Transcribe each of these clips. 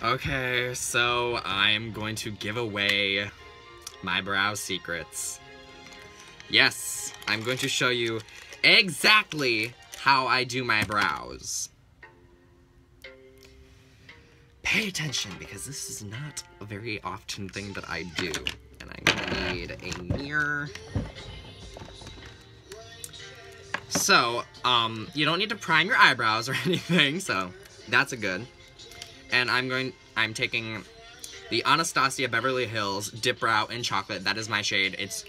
Okay, so I'm going to give away my brow secrets. Yes, I'm going to show you exactly how I do my brows. Pay attention, because this is not a very often thing that I do. And I'm gonna need a mirror. So, you don't need to prime your eyebrows or anything, so that's a good. And I'm taking the Anastasia Beverly Hills Dip Brow in Chocolate. That is my shade. It's,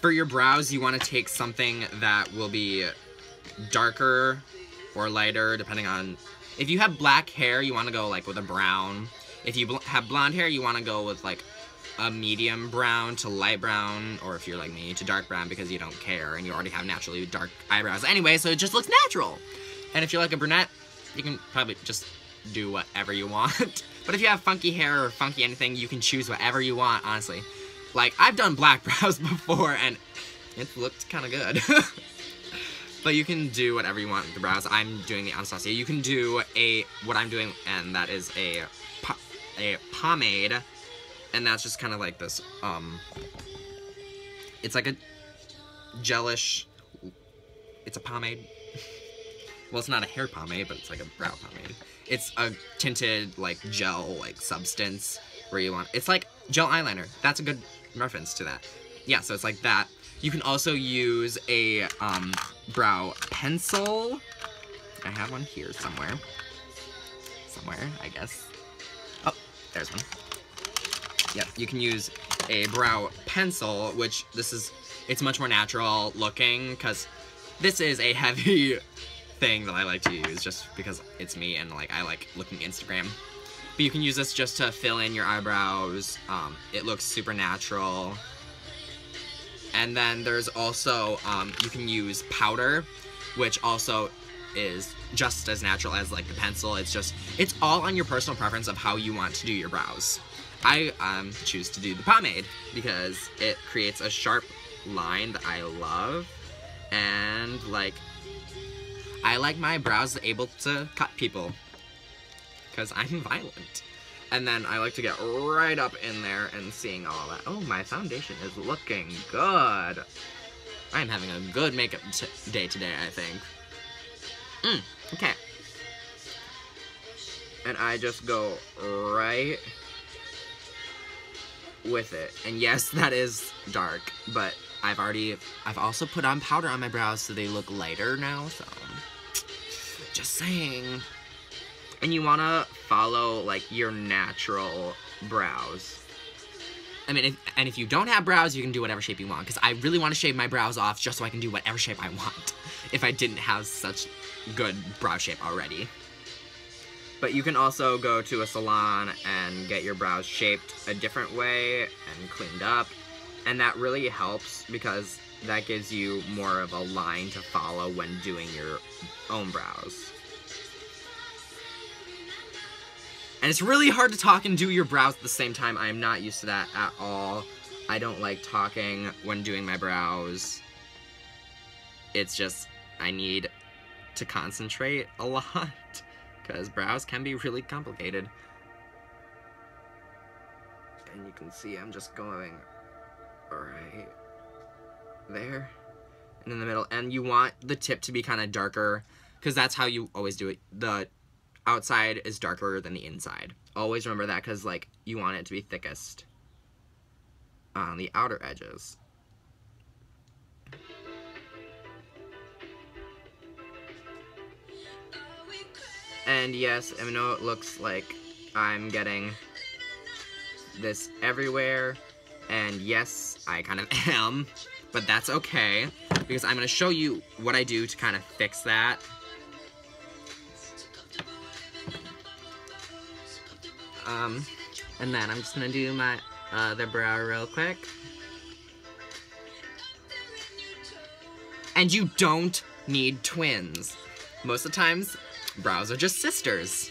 for your brows, you want to take something that will be darker or lighter, depending on, if you have black hair, you want to go like with a brown. If you have blonde hair, you want to go with like a medium brown to light brown, or if you're like me, to dark brown, because you don't care and you already have naturally dark eyebrows anyway, so it just looks natural. And if you're like a brunette, you can probably just do whatever you want. But if you have funky hair or funky anything, you can choose whatever you want, honestly. Like, I've done black brows before, and it looked kind of good. But you can do whatever you want with the brows. I'm doing the Anastasia. You can do what I'm doing, and that is a pomade. And that's just kind of like this, it's like a gelish, it's a pomade. Well, it's not a hair pomade, but it's like a brow pomade. It's a tinted, like, gel, like, substance where you want, it's like gel eyeliner. That's a good reference to that. Yeah, so it's like that. You can also use a, brow pencil. I have one here somewhere. Somewhere, I guess. Oh, there's one. Yeah, you can use a brow pencil, which it's much more natural looking, because this is a heavy thing that I like to use just because it's me and like I like looking Instagram. But you can use this just to fill in your eyebrows. It looks super natural. And then there's also, you can use powder, which also is just as natural as like the pencil. It's all on your personal preference of how you want to do your brows. I choose to do the pomade because it creates a sharp line that I love, and like I like my brows able to cut people because I'm violent. And then I like to get right up in there and seeing all that. Oh, my foundation is looking good. I'm having a good makeup day today, I think. Okay. And I just go right with it. And yes, that is dark, but I've also put on powder on my brows so they look lighter now, so just saying. And you wanna follow like your natural brows. I mean, if you don't have brows, you can do whatever shape you want, because I really want to shave my brows off just so I can do whatever shape I want if I didn't have such good brow shape already. But you can also go to a salon and get your brows shaped a different way and cleaned up. And that really helps because that gives you more of a line to follow when doing your own brows. And it's really hard to talk and do your brows at the same time. I am not used to that at all. I don't like talking when doing my brows. It's just, I need to concentrate a lot. Because brows can be really complicated. And you can see I'm just going right there and in the middle. And you want the tip to be kind of darker, because that's how you always do it. The outside is darker than the inside. Always remember that, because like you want it to be thickest on the outer edges. And yes, I know it looks like I'm getting this everywhere, and yes, I kind of am, but that's okay, because I'm going to show you what I do to kind of fix that. And then I'm just going to do my other brow real quick. And you don't need twins. Most of the times, brows are just sisters.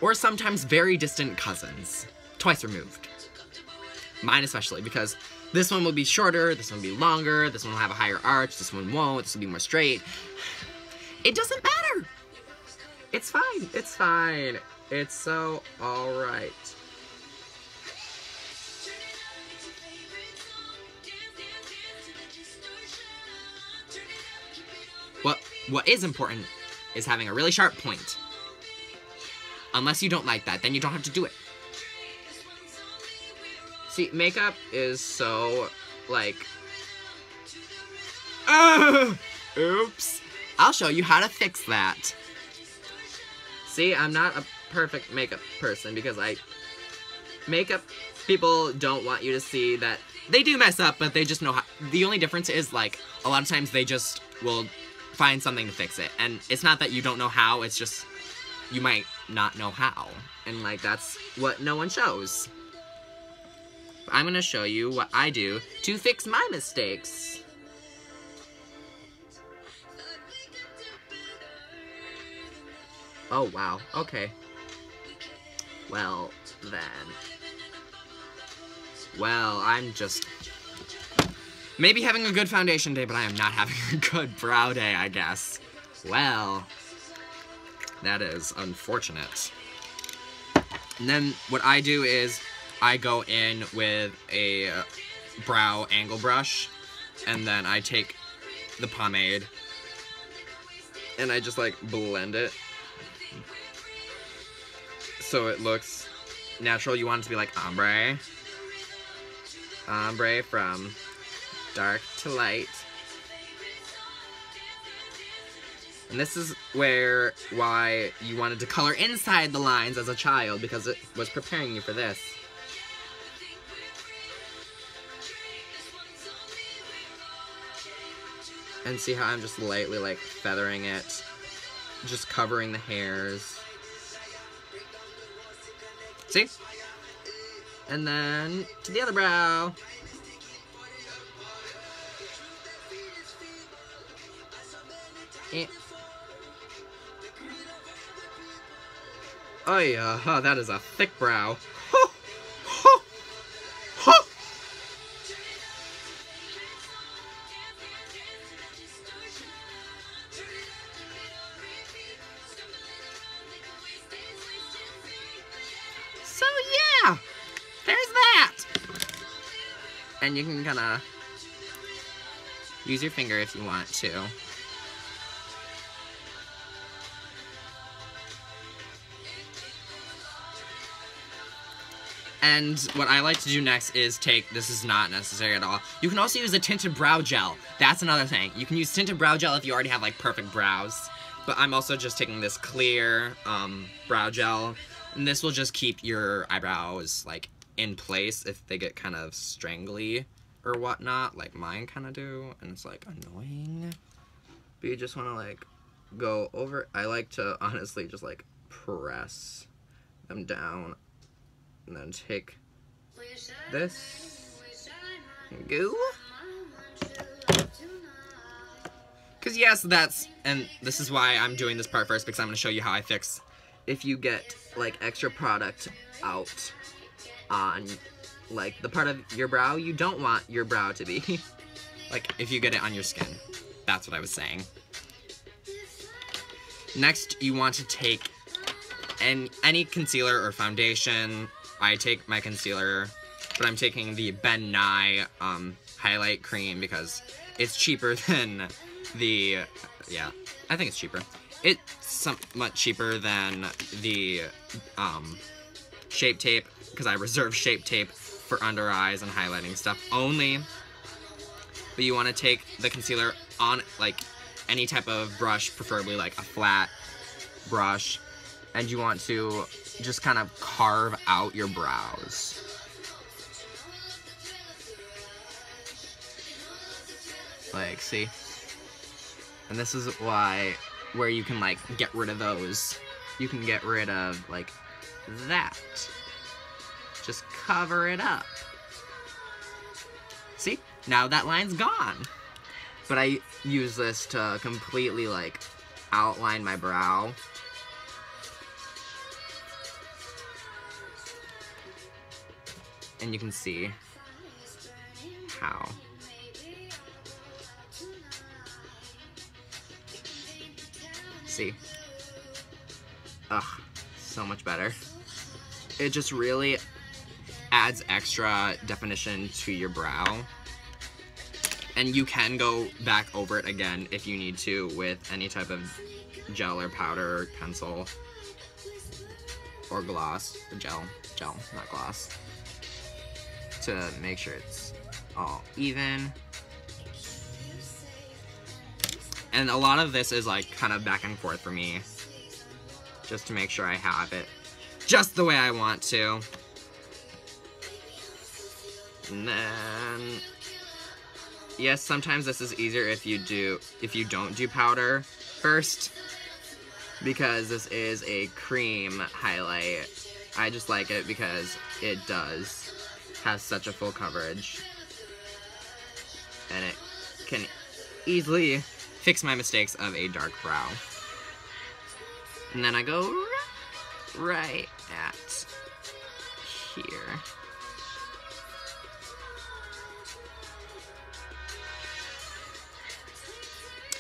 Or sometimes very distant cousins. Twice removed. Mine especially, because this one will be shorter, this one will be longer, this one will have a higher arch, this one won't, this will be more straight. It doesn't matter! It's fine, it's fine. It's so alright. What is important is having a really sharp point. Unless you don't like that, then you don't have to do it. See, makeup is so, like... Oops. I'll show you how to fix that. See, I'm not a perfect makeup person because makeup people don't want you to see that they do mess up, but they just know how. The only difference is, like, a lot of times they just will find something to fix it. And it's not that you don't know how, it's just you might not know how. And, like, that's what no one shows. I'm gonna show you what I do to fix my mistakes. Oh, wow. Okay. Well, then. Well, I'm just... maybe having a good foundation day, but I am not having a good brow day, I guess. Well, that is unfortunate. And then what I do is I go in with a brow angle brush, and then I take the pomade, and I just, like, blend it so it looks natural. You want it to be like ombre. Ombre from dark to light. And this is why you wanted to color inside the lines as a child, because it was preparing you for this. And see how I'm just lightly, like, feathering it, just covering the hairs. See? And then to the other brow. Oh yeah, that is a thick brow. So yeah, there's that. And you can kind of use your finger if you want to. And what I like to do next is this is not necessary at all. You can also use a tinted brow gel. That's another thing. You can use tinted brow gel if you already have, like, perfect brows. But I'm also just taking this clear brow gel. And this will just keep your eyebrows, like, in place if they get kind of strangly or whatnot, like mine kind of do. And it's, like, annoying. But you just want to, like, go over. I like to, honestly, just, like, press them down. And then take this and go. Because yes, and this is why I'm doing this part first, because I'm going to show you how I fix if you get, like, extra product out on, like, the part of your brow you don't want your brow to be. Like, if you get it on your skin. That's what I was saying. Next, you want to take any concealer or foundation. I take my concealer, but I'm taking the Ben Nye highlight cream because it's cheaper than the, yeah, I think it's cheaper. It's somewhat cheaper than the Shape Tape, because I reserve Shape Tape for under eyes and highlighting stuff only. But you want to take the concealer on, like, any type of brush, preferably like a flat brush, and you want to just kind of carve out your brows. Like, see? And this is where you can, like, get rid of those. You can get rid of, like, that. Just cover it up. See? Now that line's gone. But I use this to completely, like, outline my brow. And you can see how. See? Ugh, so much better. It just really adds extra definition to your brow. And you can go back over it again if you need to with any type of gel or powder or pencil or gloss. Gel, not gloss. To make sure it's all even. And a lot of this is like kind of back and forth for me, just to make sure I have it just the way I want to. And then, yes, sometimes this is easier if you don't do powder first, because this is a cream highlight. I just like it because it does have such a full coverage, and it can easily fix my mistakes of a dark brow. And then I go right at here.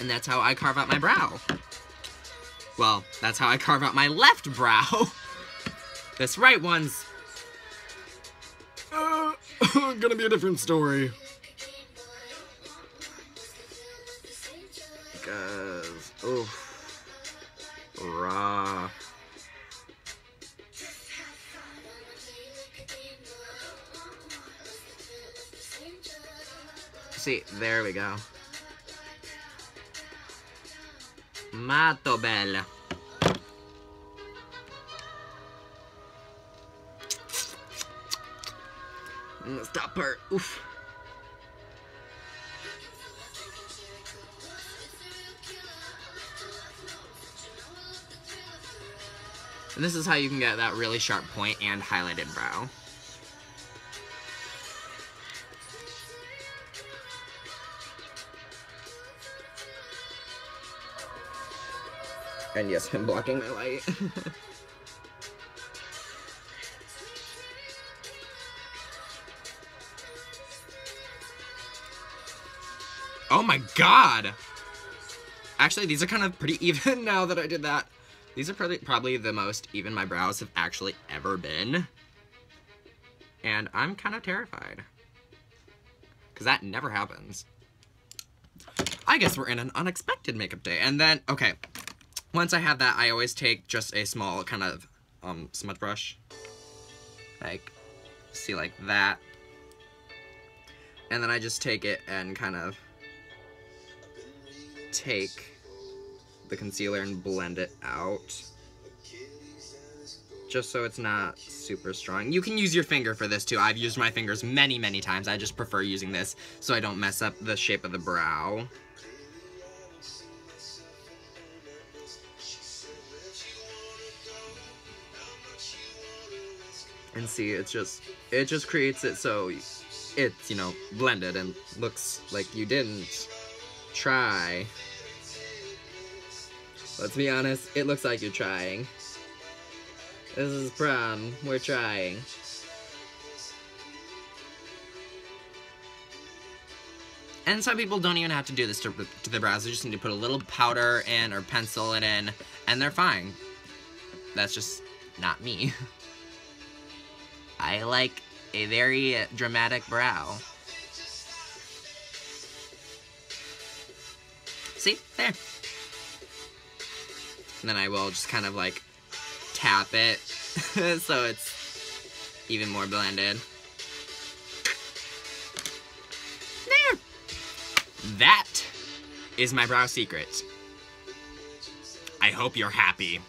And that's how I carve out my brow. Well, that's how I carve out my left brow. This right one's gonna be a different story. Because, oof, raw. See, there we go. Molto bella. And the top part, oof. And this is how you can get that really sharp point and highlighted brow. And yes, I'm blocking my light. Oh my god! Actually, these are kind of pretty even now that I did that. These are probably the most even my brows have actually ever been. And I'm kind of terrified. Because that never happens. I guess we're in an unexpected makeup day. And then, okay. Once I have that, I always take just a small kind of smudge brush. Like, see, like that. And then I just take it and kind of take the concealer and blend it out. Just so it's not super strong. You can use your finger for this too. I've used my fingers many, many times. I just prefer using this so I don't mess up the shape of the brow. And see, it just creates it so it's, you know, blended and looks like you didn't try. Let's be honest, it looks like you're trying. This is prom, we're trying. And some people don't even have to do this to the brows. They just need to put a little powder in or pencil it in, and they're fine. That's just not me. I like a very dramatic brow. See? There. And then I will just kind of like tap it so it's even more blended. There! That is my brow secret. I hope you're happy.